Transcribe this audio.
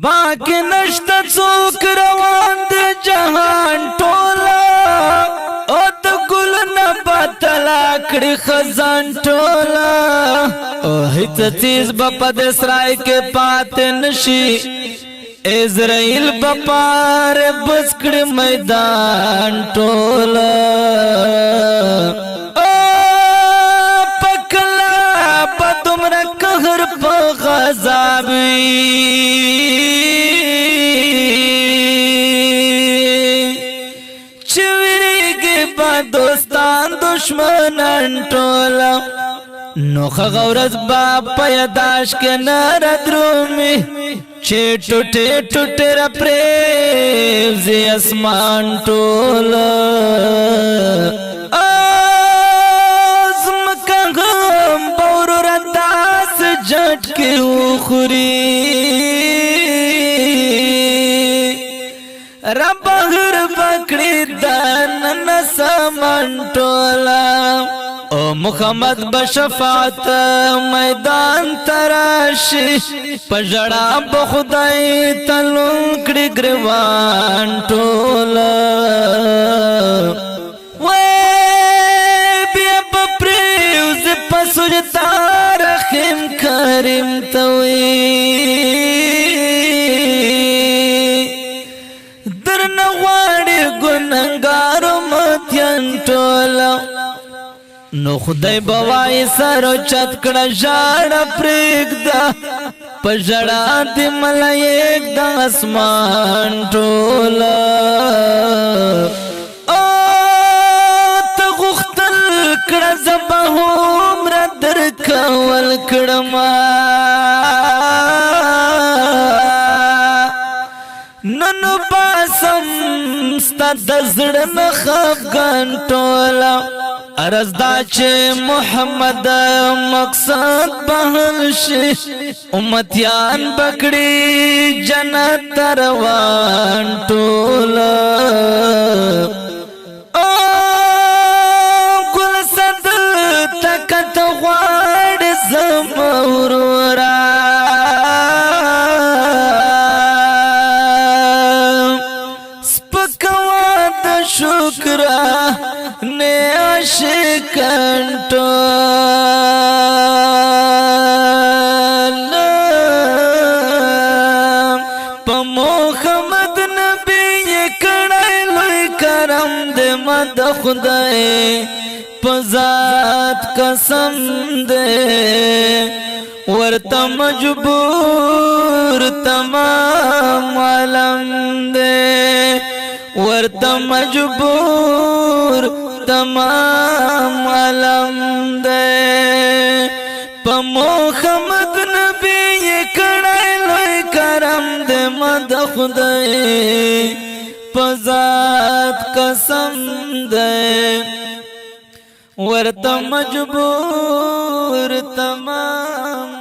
باقی نشتا څوک روان د جهان ټوله او د ګل نه بدلا کړي خزان ټوله او هیڅ چیز به په دې سرای کې پاتې نشي اسرائیل به پاره بس کړي میدان ټوله پکلا په دومره قهر په غضب دوستان دشمنان ټوله نو غورز با پیداش کې نارد رومي چې ټوټه ټوټه را پرېږدي اسمان ټوله ازمکه هم بورو را داس جټکې وخوري را بغر بکړي دنن سامان ټوله او محمد بشفاعت میدان تراشي پژړا به خدای تلون کړي ګروان ټوله وې بیا په پریوز پسوجتا رحم کریم توي ګننګارو متین ټوله نو خدای بوای سره چت کړه ژړه پرېږده په ژړا دې ملایک د اسمان ټوله او ته غوښتل کړه زه به هومره درکول کړمه نن باسم ستا د زړه نه خفګان ټوله عرض دا چې محمد مقصد بهل شي امتیان بکړي جنت ته روان ټوله ګل صد تکت غواړې زما ورورا شکر نے عاشقان ټوله په محمد نبی کړه لوی کرم دې مد خدای په ذات قسم دې ورته مجبور تمام عالم دې ورته مجبور تمام عالم دے پا محمد نبی کڑای لوی کرم دے مد خدای پا ذات قسم دے ورته مجبور تمام